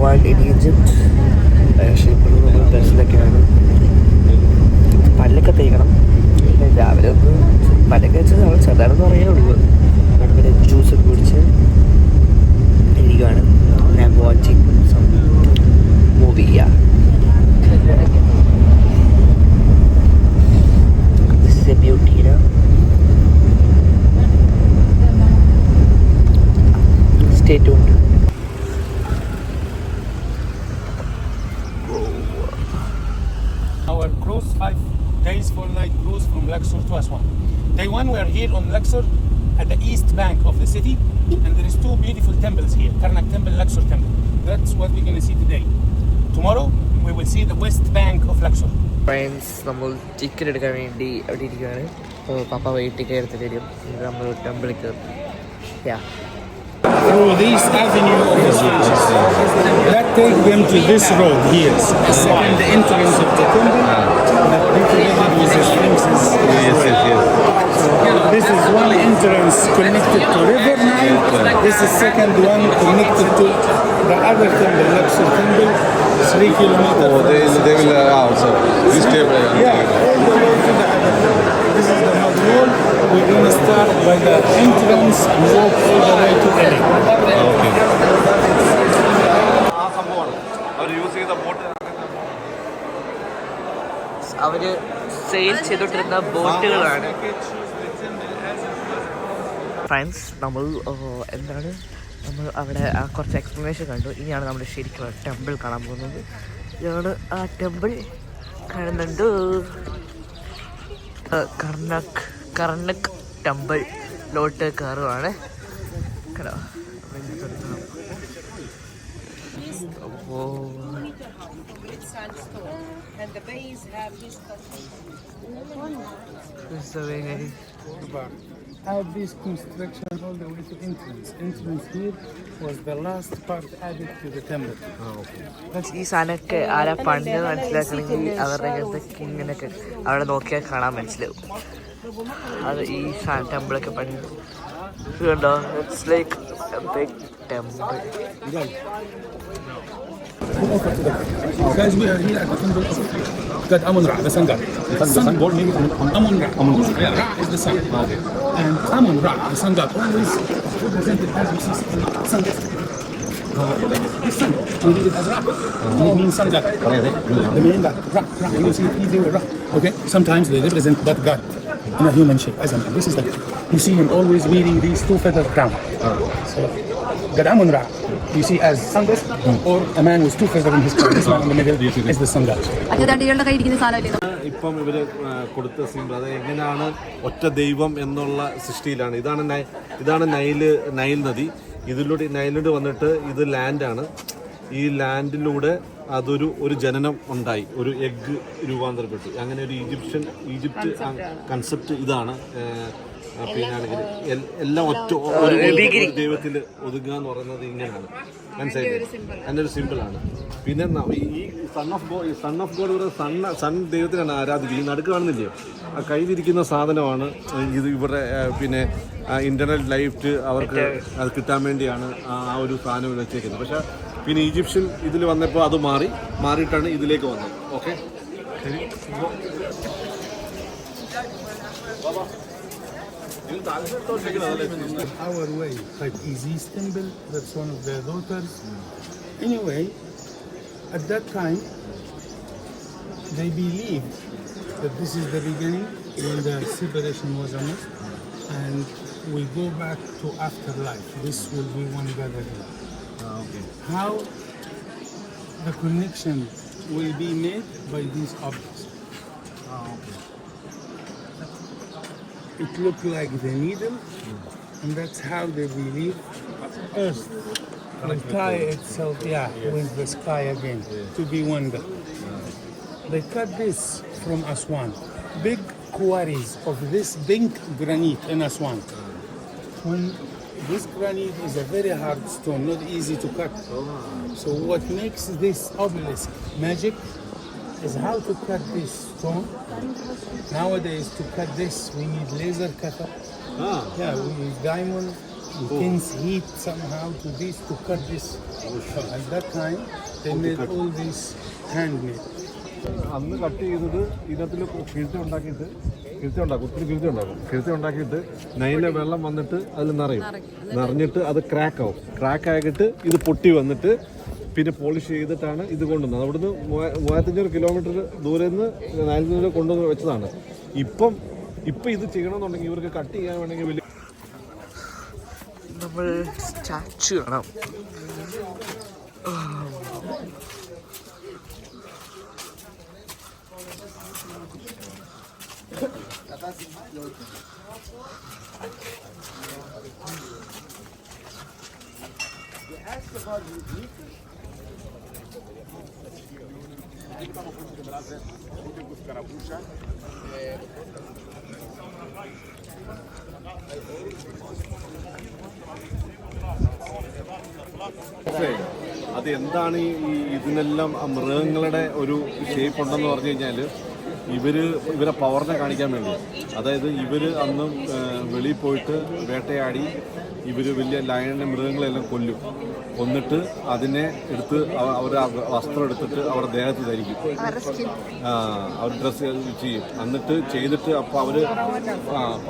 one in Egypt. പക്ഷേ ഇപ്പോഴും നമ്മൾ ബസ്സിലൊക്കെയാണ്. പല്ലൊക്കെ തേക്കണം. രാവിലെ ഒന്ന് പല്ലൊക്കെ വെച്ച് നമ്മൾ ചെറുതാണെന്ന് പറയാനേ ഉള്ളൂ. പിന്നെ ജ്യൂസൊക്കെ കുടിച്ച് ഇരിക്കുകയാണ്. ഞാൻ watching some movie. This is a beauty, you know? Stay tuned. Our cruise, 5 days, 4 night cruise from Luxor to Aswan. Day 1 we are here on Luxor at the east bank of the city, and there is 2 beautiful temples here, Karnak Temple, Luxor Temple. That's what we're going to see today. Tomorrow we will see the west bank of Luxor. Friends, നമ്മൾ ticket എടുക്കാൻ വേണ്ടി അവിടെ ഇരിക്കുകയാണ്. അപ്പോൾ പപ്പ പോയി ticket എടുത്തിട്ട് വരും. നമ്മൾ ടെമ്പിളിൽ കയറും. Through this avenue of the streets, that take them to this road here. The second entrance of the temple, that decorated with the sphinxes. This is one entrance connected to River Nile. This is second one connected to the other temple, Luxor Temple, 3 kilometers. Oh, they will also this table. Yeah, all the way to the other temple. This is the mud wall. We're going to start by the entrance and walk all the way to Eli. Okay. Are you using the boat? അവര് sale ചെയ്തോണ്ടിരുന്ന ബോട്ടുകളാണ്. Friends, നമ്മൾ എന്താണ് നമ്മൾ അവിടെ കുറച്ച് explanation കണ്ടു. ഇനിയാണ് നമ്മൾ ശരിക്കും ടെമ്പിൾ കാണാൻ പോകുന്നത്. ഇതാണ് ആ ടെമ്പിൾ കാണുന്നുണ്ട്. കർണക് ടെമ്പിളിലോട്ട് കയറുവാണ്. And the bays have this Add this construction all the way to entrance. Entrance here was the last part added to the temple. ഈ സാധനമൊക്കെ ആരാ പണ്ട് മനസ്സിലാക്കണമെങ്കിൽ അവരുടെ ഇങ്ങനത്തെ ഇങ്ങനെയൊക്കെ അവിടെ നോക്കിയാൽ കാണാൻ മനസ്സിലാവും. അത് ഈ ടെമ്പിളൊക്കെ പണ്ട് കണ്ടോ. It's like a big temple. Guys, we are here at the temple of God Amun-Ra, the sun god. The sun god means Amun-Ra. Yeah, Ra is the sun. And Amun-Ra, the sun god, always represented as we see sun god. The sun, we read it as Ra. It means sun god. The main god, Ra. You see it easy with Ra. Okay? Sometimes they represent that god in a human shape. As a man. This is like, you see him always wearing these 2 feather crown. So, God Amun-Ra, you see as sun god, or a man with 2 feathers in his crown. This one in the middle is the sun god. ഇപ്പം ഇവര് കൊടുത്ത symbol അത് എങ്ങനെയാണ് ഒറ്റ ദൈവം എന്നുള്ള സൃഷ്ടിയിലാണ്. ഇതാണ് Nile നദി. ഇതിലൂടെ നൈലിലൂടെ വന്നിട്ട് ഇത് ലാൻഡാണ്. ഈ ലാൻഡിലൂടെ ഒരു ജനനം ഉണ്ടായി, ഒരു എഗ്ഗ് രൂപാന്തരപ്പെട്ടു. അങ്ങനെ ഒരു ഈജിപ്റ്റ് കൺസെപ്റ്റ് ഇതാണ്. പിന്നാണെങ്കിൽ എല്ലാം ഒരു ദൈവത്തിൽ ഒതുങ്ങുക എന്ന് പറയുന്നത് ഇങ്ങനെയാണ്. മനസ്സിലായില്ലേ? അതിൻ്റെ ഒരു സിമ്പിളാണ്. പിന്നെ ഈ സൺ ഓഫ് ഗോഡ് സൺ ദൈവത്തിനാണ് ആരാധിക്കുക. ഈ നടുക്ക് കാണുന്നില്ലയോ, ആ കയ്യിലിരിക്കുന്ന സാധനമാണ് ഇത്. ഇവരുടെ പിന്നെ ഇന്റർണൽ ലൈഫ് അവർക്ക് അത് കിട്ടാൻ വേണ്ടിയാണ് ആ ഒരു സാധനം വെച്ചേക്കുന്നത്. പക്ഷേ പിന്നെ ഈജിപ്ഷ്യൻ ഇതിൽ വന്നപ്പോൾ അത് മാറിയിട്ടാണ് ഇതിലേക്ക് വന്നത്. Okay, Our way, like Isis temple, that's one of their daughters. Anyway, at that time, they believed that this is the beginning when the separation was announced, and we go back to afterlife. This will be one God again. okay. How the connection will be made by these objects. Okay. It looked like the needle, and that's how they believe Earth will tie itself, with the sky again, to be one God. They cut this from Aswan. Big quarries of this pink granite in Aswan. When this granite is a very hard stone, not easy to cut. So what makes this obelisk magic is how to cut this stone. Nowadays, to cut this, we need laser cutter. We use diamond You can heat somehow to this to cut this. So at that time, they made all this handmade. അന്ന് cut ചെയ്തത് ഇതിനകത്തിൽ കിഴുത്തി ഉണ്ടാക്കിയിട്ട് ഒത്തിരി കിഴുത്തി ഉണ്ടാക്കിയിട്ട് നൈലിലെ വെള്ളം വന്നിട്ട് അതിൽ നിറഞ്ഞിട്ട് അത് ക്രാക്ക് ആക്കിയിട്ട് ഇത് പൊട്ടി വന്നിട്ട് പിന്നെ പോളിഷ് ചെയ്തിട്ടാണ് ഇത് കൊണ്ടുവന്നത്. അവിടുന്ന് 3500 കിലോമീറ്റർ ദൂരെ നിന്ന് നൈലിൽ കൊണ്ടുവന്ന് വെച്ചതാണ്. ഇപ്പം ഇത് ചെയ്യണമെന്നുണ്ടെങ്കിൽ ഇവർക്ക് കട്ട് ചെയ്യാൻ വേണമെങ്കിൽ വലിയ നമ്മൾ സ്റ്റാച്ചു കാണാം. അത് എന്താണ് ഇതിനെല്ലാം മൃഗങ്ങളുടെ ഒരു ഷേപ്പ് ഉണ്ടെന്ന് പറഞ്ഞു കഴിഞ്ഞാൽ ഇവരെ പവറിനെ കാണിക്കാൻ വേണ്ടി. അതായത് അന്ന് വെളിയിൽ പോയിട്ട് വേട്ടയാടി വലിയ ലയണിനെ മൃഗങ്ങളെല്ലാം കൊന്നിട്ട് അതിനെ എടുത്ത് അവർ വസ്ത്രം എടുത്തിട്ട് അവരുടെ ദേഹത്ത് ധരിക്കും. അവർ ഡ്രസ്സ് ചെയ്യും. എന്നിട്ട് ചെയ്തിട്ട് അപ്പോൾ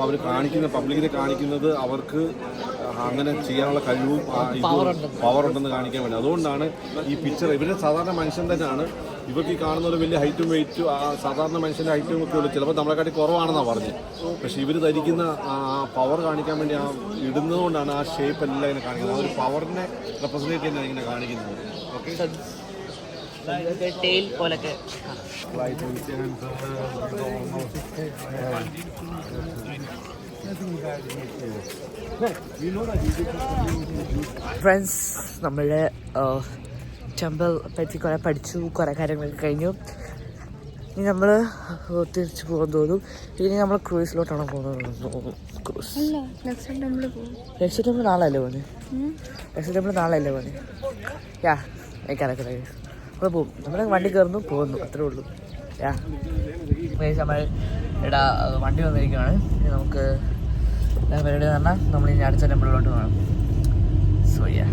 അവർ കാണിക്കുന്ന പബ്ലിക്കിനെ കാണിക്കുന്നത് അവർക്ക് അങ്ങനെ ചെയ്യാനുള്ള കഴിവും പവർ ഉണ്ടെന്ന് കാണിക്കാൻ വേണ്ടി. അതുകൊണ്ടാണ് ഈ പിക്ചർ. ഇവരുടെ സാധാരണ മനുഷ്യൻ തന്നെയാണ്. ഇവർക്ക് ഈ കാണുന്ന ഒരു വലിയ ഹൈറ്റും വെയിറ്റും സാധാരണ മനുഷ്യൻ്റെ ഹൈറ്റും ഒക്കെ ഉള്ളൂ. ചിലപ്പോൾ നമ്മളെക്കാട്ടി കുറവാണെന്നാണ് പറഞ്ഞത്. പക്ഷെ ഇവർ ധരിക്കുന്ന പവർ കാണിക്കാൻ വേണ്ടി ഇടുന്നതുകൊണ്ടാണ് ആ ഷേപ്പ് എല്ലാം ഇങ്ങനെ കാണിക്കുന്നത്. ആ ഒരു പവറിനെ റെപ്രസെൻറ്റേറ്റ് ചെയ്യുന്നതാണ് ഇങ്ങനെ കാണിക്കുന്നത്. ഓക്കെ, ടെയിൽ പോലൊക്കെ. ഫ്രണ്ട്സ്, നമ്മള് ടെമ്പിൾ പറ്റി കുറെ പഠിച്ചു, കുറെ കാര്യങ്ങളൊക്കെ കഴിഞ്ഞു. ഇനി നമ്മൾ തിരിച്ചു പോകാൻ തോന്നും. ഇനി നമ്മൾ ക്രൂസിലോട്ടാണ് പോകുന്നത്. ക്രൂസ് ലക്ഷ്യ ടെമ്പിൾ നാളെയല്ലേ പോകുന്നത്? യാ, എനിക്കറിയത്തില്ല. നമ്മൾ പോകും. നമ്മുടെ വണ്ടി കയറുന്നു, പോകുന്നു, അത്രേ ഉള്ളൂ. യാ, നമ്മൾ ഇവിടെ വണ്ടി വന്നിരിക്കുകയാണ്. ഇനി നമുക്ക് പരിപാടി പറഞ്ഞാൽ നമ്മൾ ഇനി അടുത്ത ടെമ്പിളിലോട്ട് പോകണം. സോ യാ,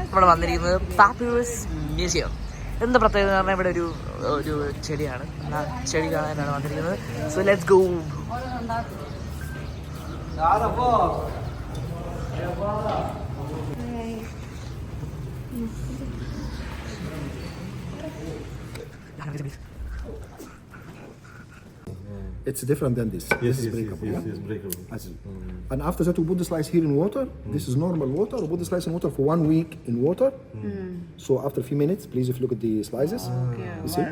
നമ്മൾ വന്നിരിക്കുന്നത് പാപ്പിറസ് മ്യൂസിയം. എന്താ പ്രത്യേകത എന്ന് പറഞ്ഞാൽ ഇവിടെ ഒരു ചെടിയാണ്. ആ ചെടി കാണാനാണ് വന്നിരിക്കുന്നത്. So let's go. It's different than this. This is breakable. Yes, breakable. And after that, we put the slice here in water. This is normal water. We put the slice in water for 1 week in water. So after a few minutes, please, if you look at the slices, you see,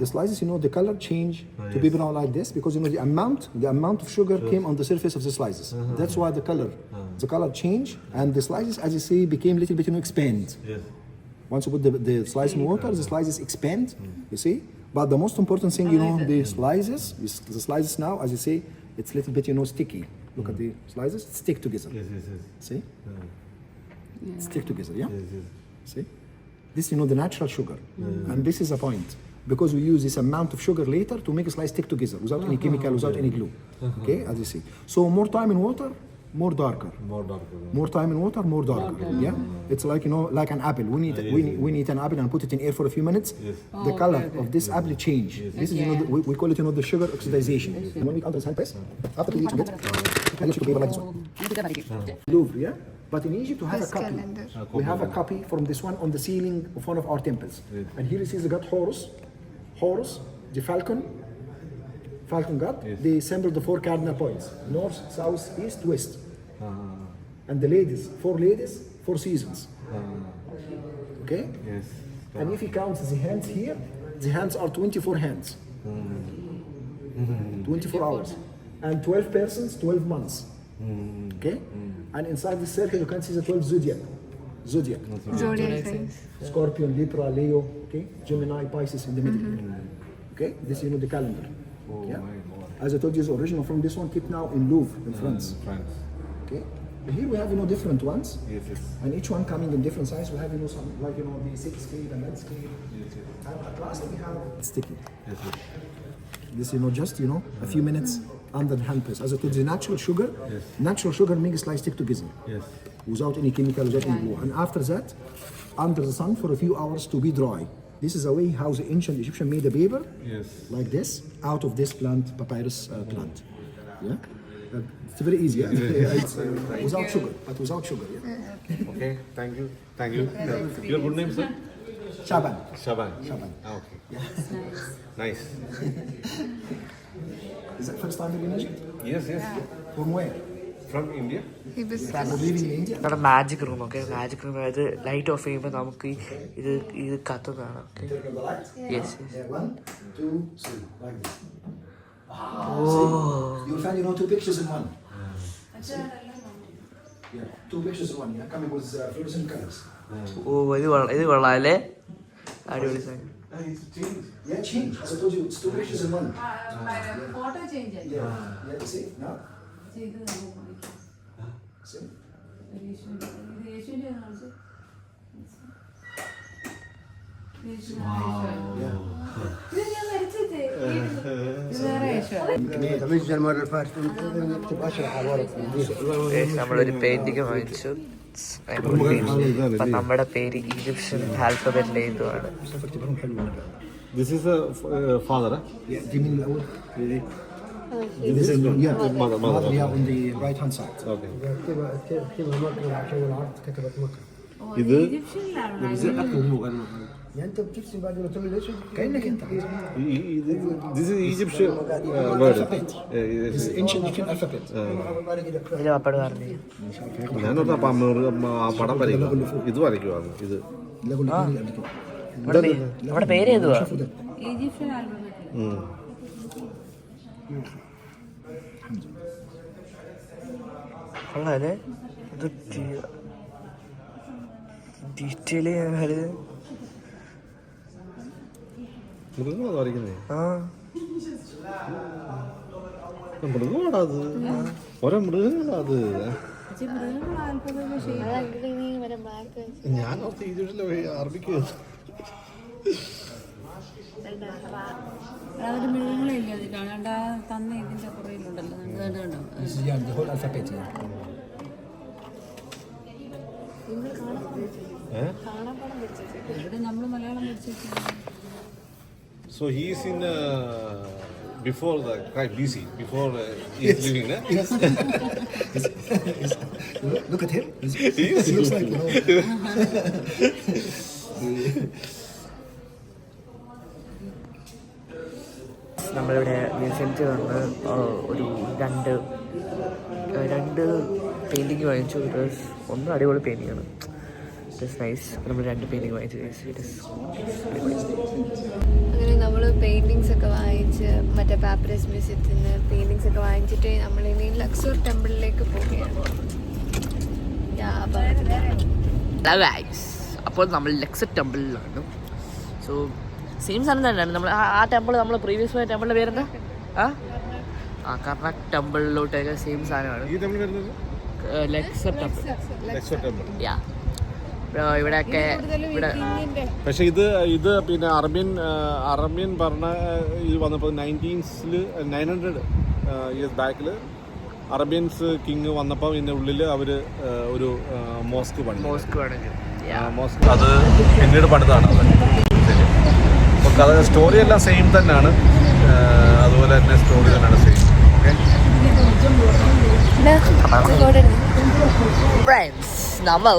the slices, the color change to be brown like this because the amount of sugar came on the surface of the slices. That's why the color changed, and the slices, as you see, became a little bit expand. Yes. Once you put the slice in water, the slices expand. You see. But the most important thing, the slices now, as you see, it's a little bit, sticky. Look at the slices, stick together. Yes. See? Stick together, yeah? Yes. See? This, the natural sugar. And this is a point. Because we use this amount of sugar later to make a slice stick together without any chemical, without any glue. Okay, as you see. So more time in water, more darker. More time in water, more darker. Yeah, it's like like an apple. We need an apple and put it in air for a few minutes. The color of this apple change. This is we call it the sugar oxidization. When we under hand press, after we eat it, and you should be like this one. Louvre, yeah. But in Egypt, we have a copy. We have a copy from this one on the ceiling of one of our temples. And here you see the god Horus, the falcon god. They assembled the 4 cardinal points: north, south, east, west. And the ladies, 4 ladies, 4 seasons. Okay? Yes. And if you count the hands here, the hands are 24 hands. 24 hours. And 12 persons, 12 months. Okay? And inside the circle you can see the 12 zodiac. Scorpion, Libra, Leo, okay? Gemini, Pisces in the middle. Okay? This is the calendar. As I told you, it's original from this one, kept now in Louvre, in France. Okay? But here we have different ones. Yes. And each one coming in different size. We have some like the 6 scale and that scale. And at last we have sticky. Yes. This just a few minutes under the hand press. As I told you, natural sugar makes slice stick together. Yes. Without any chemical, without any glue. And after that, under the sun for a few hours to be dry. This is the way how the ancient Egyptian made the paper, Yes. like this, out of this plant, papyrus plant. Yeah, it's very easy. Yeah? It's, without sugar, but without sugar. Yeah. Okay, thank you. Thank you. Your good name, sir? Shaban. Shaban. Shaban. Ah, okay. Nice. Is that first time you're in Egypt? Yes, yes. From where? From India. You're living in India? നമ്മുടെ magic room okay magic room അതായത് light of ചെയ്യുമ്പോൾ നമുക്ക് ഇത് കത്തുന്നതാണ് okay yes Yeah, 1, 2, 3, like this. You'll find, two pictures in one. Yeah, two pictures in one. Yeah, coming with fluorescent colors. ഓ ഇത് കൊള്ളാം അല്ലേ അടിപൊളി സാധനം Yeah, change. As I told you, it's two pictures in one. Photo change. Yeah, see? Now? See? നമ്മളൊരു painting വാങ്ങിച്ചു അപ്പൊ നമ്മുടെ പേര് Egyptian ആൽഫബറ്റിൽ എഴുതുവാണ് This is a father. Yeah, do you mean the old? This is Mother. yeah, on the right hand side. Okay. ഇത് يعني انت بترسم بعد ما تعمل ايش؟ كانك انت this is Egyptian word. This is ancient Egyptian alphabet. ഇതിൽ പപ്പട് പറഞ്ഞു ഞാനോട് ആ പടം വരയ്ക്കുക ഇത് വരയ്ക്കുവാണ് ഇത് لا اقول لك قبل كده നമ്മുടെ പേര് ഏതുവാ شوفوا ده Egyptian alphabet. കൊള്ളാല്ലേ ഇത് ഡീറ്റെയിൽ ചെയ്യാൻ മൃഗങ്ങളാണ് വരയ്ക്കുന്നേ ആ മൃഗമാടാ അത് ഓരോ മൃഗങ്ങളാ അത് ഞാൻ ഓർത്ത് ഈജിപ്തിലെ അറബിക്ക് ഒരു മൃഗങ്ങളില്ല അത് കാണാണ്ട് ആ തന്ന ഇതിന്റെ പുറയിലുണ്ടല്ലോ കണ്ടോ This is the whole alphabet here. ഇവിടെ നമ്മൾ മലയാളം പഠിച്ചിട്ടുണ്ട്. So he is in before the Christ BC, before he is living there. Look at him. He looks like നമ്മളിവിടെ മ്യൂസിയത്തിൽ വന്ന് ഒരു രണ്ട് പെയിൻറ്റിങ് വാങ്ങിച്ചു ഒന്ന് അടിപൊളി പെയിൻറ്റിങ്ങാണ് ഇറ്റ് ഇസ് നൈസ് നമ്മൾ രണ്ട് പെയിൻറ്റിങ് വാങ്ങിച്ചു ഇറ്റ് ഇസ് അങ്ങനെ നമ്മൾ പെയിൻറ്റിങ്സ് ഒക്കെ വാങ്ങിച്ച് മറ്റേ പാപ്പരസ് മ്യൂസിയത്തിൽ നിന്ന് പെയിൻറ്റിങ്സ് ഒക്കെ വാങ്ങിച്ചിട്ട് നമ്മൾ ഇനി ലക്സൂർ ടെമ്പിളിലേക്ക് പോവുകയാണ് ഹലോ ഗൈസ് അപ്പോൾ നമ്മൾ ലക്സർ ടെമ്പിളിലാണ് സോ സെയിം സാധനം തന്നെയാണ് നമ്മൾ ആ ടെമ്പിൾ നമ്മൾ പ്രീവിയസ് പോയ ടെമ്പിളിൻ്റെ പേരെന്താ ആ കർണാക് ടെമ്പിളിലോട്ടൊക്കെ സെയിം സാധനമാണ് ഈ ടെമ്പിൾ വരുന്നത് ലക്സർ ടെമ്പിൾ ലക്ഷ്മ ടെമ്പിൾ. യാ ഇവിടെയൊക്കെ ഇവിടെ പക്ഷെ ഇത് പിന്നെ അറബിയൻ ഭരണ ഇത് വന്നപ്പോൾ 900 ഇയേഴ്സ് ബാക്കിൽ അറബിയൻസ് കിങ് വന്നപ്പോൾ ഇതിൻ്റെ ഉള്ളിൽ അവർ ഒരു മോസ്ക് പണി മോസ്ക് വേണമെങ്കിൽ മോസ്ക് അത് പിന്നീട് പണിതാണ് അപ്പോൾ കഥ സ്റ്റോറി എല്ലാം സെയിം തന്നെയാണ് അതുപോലെ തന്നെ സ്റ്റോറി തന്നെയാണ് സെയിം ഓക്കെ ഫ്രണ്ട്സ് നമ്മൾ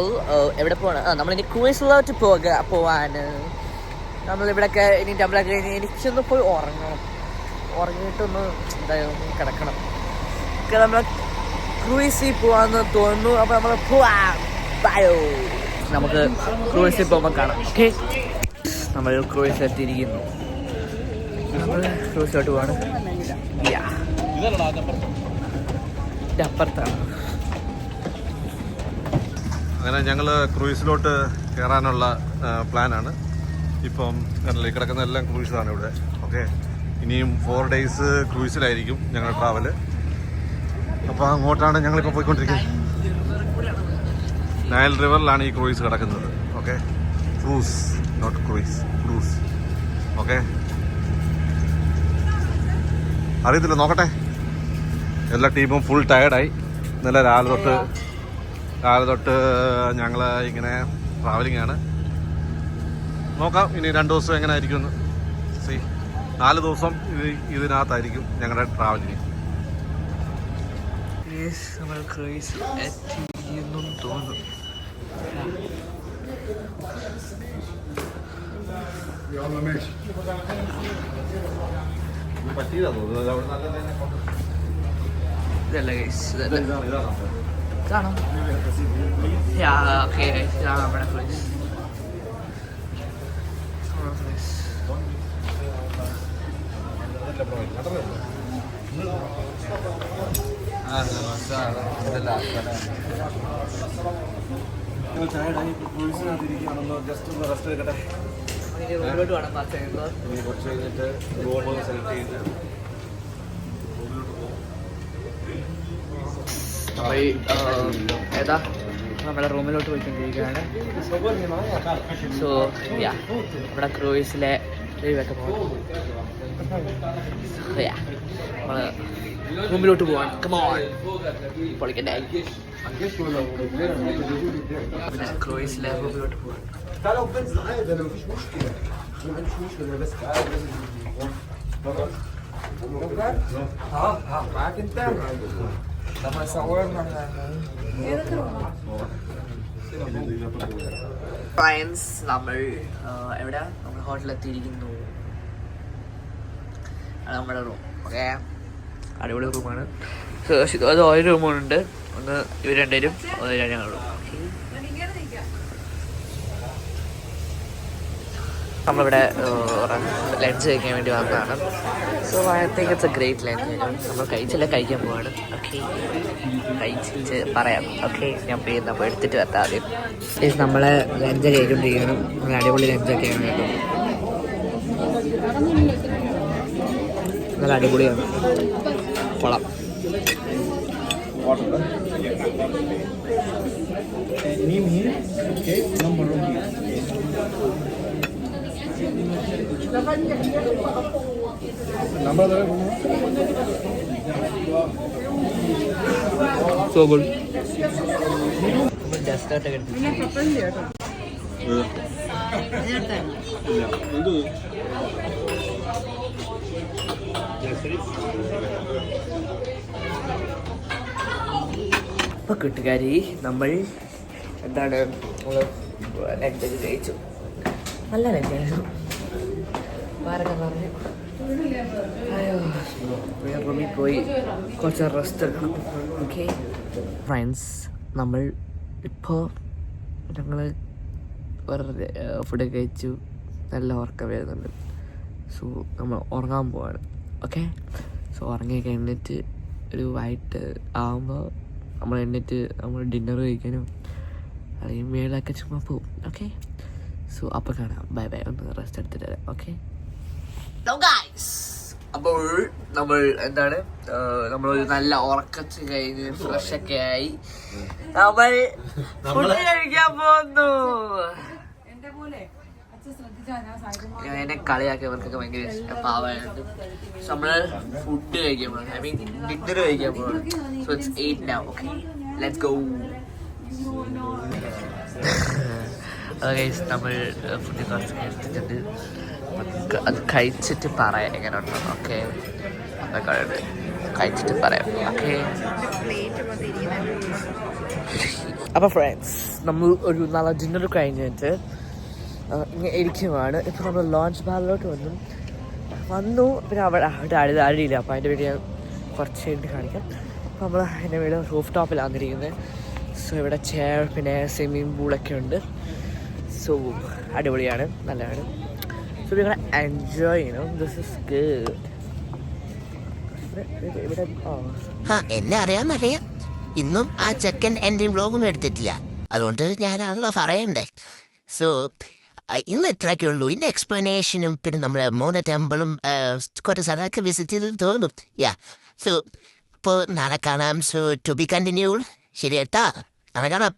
എവിടെ പോകണം നമ്മളിനി ക്രൂയിസിലോട്ട് പോവാണ് നമ്മളിവിടെയൊക്കെ ഇനി ടെമ്പിളൊക്കെ കഴിഞ്ഞ് എനിക്കൊന്ന് പോയി ഉറങ്ങിയിട്ടൊന്ന് എന്തായാലും കിടക്കണം ഒക്കെ നമ്മൾ ക്രൂയിസിൽ പോവാന്ന് തോന്നുന്നു അപ്പോൾ നമ്മൾ പോവാം ബയോ നമുക്ക് ക്രൂയിസിൽ പോകുമ്പോൾ കാണാം ഓക്കെ നമ്മൾ ക്രൂയിസിൽ എത്തിയിരിക്കുന്നു നമ്മൾ ക്രൂയിസിലോട്ട് പോവാണ് ഇത് അപ്പുറത്താണ് അങ്ങനെ ഞങ്ങൾ ക്രൂയിസിലോട്ട് കയറാനുള്ള പ്ലാനാണ്. ഇപ്പം കിടക്കുന്ന എല്ലാം ക്രൂയിസാണ് ഇവിടെ. ഓക്കെ, ഇനിയും 4 days ക്രൂയിസിലായിരിക്കും ഞങ്ങളുടെ ട്രാവല്. അപ്പോൾ അങ്ങോട്ടാണ് ഞങ്ങളിപ്പോൾ പോയിക്കൊണ്ടിരിക്കുന്നത്. നൈൽ റിവറിലാണ് ഈ ക്രൂയിസ് കിടക്കുന്നത്. Okay, cruise not cruise, cruise. Okay, അറിയത്തില്ല, നോക്കട്ടെ. എല്ലാ ടീമും ഫുൾ ടയർഡായി. ഇന്നലെ രാവിലെ തൊട്ട് ഞങ്ങൾ ഇങ്ങനെ ട്രാവലിംഗ് ആണ്. നോക്കാം ഇനി 2 ദിവസം എങ്ങനെ ആയിരിക്കും. 4 ദിവസം ഇതിനകത്തായിരിക്കും ഞങ്ങളുടെ ട്രാവലിംഗ്. നമ്മൾ ക്രൂയിസ് എത്തിയെന്നും തോന്നുന്നു. ഇതല്ല ഗൈസ്, ഇതാണോ? ഓക്കെ ഗൈസ്, ഇതാണ് നമ്മുടെ ക്രൂയിസ്. കുറച്ച് കഴിഞ്ഞിട്ട് റൂം സെലക്ട് ചെയ്ത് ഏതാ നമ്മുടെ റൂമിലോട്ട് പോയിക്കൊണ്ടിരിക്കുകയാണ്. സോ നമ്മുടെ ക്രൂയിസിലെ റിവ്യൊക്കെ പോകും. നമ്മള് റൂമിലോട്ട് പോവാണ്. പൊളിക്കണ്ടേ? പിന്നെ ക്രൂയിസിലെ റൂമിലോട്ട് പോവാണ്. ഫ്രണ്ട്സ്, നമ്മൾ എവിടെയാ? നമ്മൾ ഹോട്ടലെത്തിയിരിക്കുന്നു. അത് നമ്മുടെ റൂം. ഓക്കെ, അടിപൊളി റൂമാണ്. അത് ഓരോ റൂമുണ്ട്. ഒന്ന് ഇവർ രണ്ടുപേരും, ഒന്ന് ഞങ്ങളുടെ റൂം. നമ്മളിവിടെ ലഞ്ച് കഴിക്കാൻ വേണ്ടി വന്നതാണ്. So I think it's A great lunch. നമ്മൾ കഴിക്കാൻ പോവാണ്. ഓക്കെ, കഴിച്ചിട്ട് പറയാം. ഓക്കെ, ഞാൻ പേര് നമ്മൾ എടുത്തിട്ട് വരാം. ആദ്യം പ്ലീസ് നമ്മളെ ലഞ്ച് കഴിക്കൊണ്ടിരിക്കണം. നല്ല അടിപൊളി ലഞ്ചൊക്കെയാണ് കേട്ടോ. നല്ല അടിപൊളിയാണ്. കൊള്ളാം. So good. ഡെസേർട്ട് ഒക്കെ അപ്പോൾ കൂട്ടുകാരി, നമ്മൾ എന്താണ് ലഞ്ചൊക്കെ കഴിച്ചു. നല്ല ലഞ്ചായിരുന്നു. വേറൊക്കെ പറഞ്ഞു റൂമിൽ പോയി കുറച്ച് റെസ്റ്റ് എടുക്കണം. ഓക്കെ ഫ്രണ്ട്സ്, നമ്മൾ ഇപ്പോൾ ഞങ്ങൾ വേറെ ഫുഡ് കഴിച്ചു. നല്ല ഉറക്കം വരുന്നുണ്ട്. സോ നമ്മൾ ഉറങ്ങാൻ പോവാണ്. ഓക്കെ, സോ ഉറങ്ങി കഴിഞ്ഞിട്ട് ഒരു വൈകിട്ട് ആകുമ്പോൾ നമ്മൾ എന്നിട്ട് നമ്മൾ ഡിന്നർ കഴിക്കാനും അല്ലെങ്കിൽ മേളൊക്കെ ചുമ്മാ പോവും. ഓക്കെ, സോ അപ്പോൾ കാണാം. Bye bye. ഒന്ന് റെസ്റ്റ് എടുത്തിട്ട് വരാം. ഓക്കെ, അപ്പോൾ നമ്മൾ എന്താണ് നമ്മളൊരു നല്ല ഉറക്കച്ച് കഴിഞ്ഞ് ഫ്രഷൊക്കെ ആയി നമ്മൾ ഫുഡ് കഴിക്കാൻ പോകുന്നു. എന്നെ കളിയാക്കിയവർക്കൊക്കെ ഭയങ്കര ഇഷ്ടം, പാവമായിട്ട്. സോ നമ്മള് ഫുഡ് കഴിക്കാൻ പോകണം. ഐ മീൻ ഡിന്നർ കഴിക്കാൻ പോകണം. So it's 8 now. Okay, let's go. നമ്മൾ ഫുഡ് കുറച്ച് കഴിച്ചിട്ടുണ്ട്. അത് കഴിച്ചിട്ട് പറയാം എങ്ങനെ ഉണ്ടെന്ന്. ഓക്കെ, അതൊക്കെ കഴിച്ചിട്ട് പറയാം. ഓക്കെ, അപ്പോൾ ഫ്രണ്ട്സ്, നമ്മൾ ഒരു നല്ല ഡിന്നർ കഴിഞ്ഞിട്ട് ഇങ്ങനെ ഇരിക്കുവാണ്. ഇപ്പോൾ നമ്മൾ ലോഞ്ച് ബാറിലോട്ട് വന്നു. പിന്നെ അവിടെ ആടിയില്ല. അപ്പോൾ അതിൻ്റെ വീഡിയോ കുറച്ച് കഴിഞ്ഞിട്ട് കാണിക്കാം. അപ്പോൾ നമ്മൾ അതിൻ്റെ വീട് റൂഫ് ടോപ്പിലാണ് ഇരിക്കുന്നത്. സോ ഇവിടെ ചെയർ പിന്നെ സ്വിമ്മിങ് പൂളൊക്കെ ഉണ്ട്. സോ അടിപൊളിയാണ്, നല്ലതാണ്. സോ നിങ്ങൾ എൻജോയ് ചെയ്യണം. This is good. ഇവിടെ എന്നെ അറിയാം. ഇന്നും ആ ചെക്കൻ എൻ്റെ വ്ലോഗും എടുത്തിട്ടില്ല. അതുകൊണ്ട് ഞാനാണല്ലോ പറയണ്ടേ. സോ ഇന്ന് ഇത്രയൊക്കെ ഉള്ളൂ. ഇതിൻ്റെ എക്സ്പ്ലനേഷനും പിന്നെ നമ്മുടെ 3 ടെമ്പിളും കുറച്ച് സ്ഥലമൊക്കെ വിസിറ്റ് ചെയ്ത് തോന്നും. സോ ഇപ്പോൾ നാളെ കാണാം. So to be continued. ശരി കേട്ടാ, നാളെ കാണാം.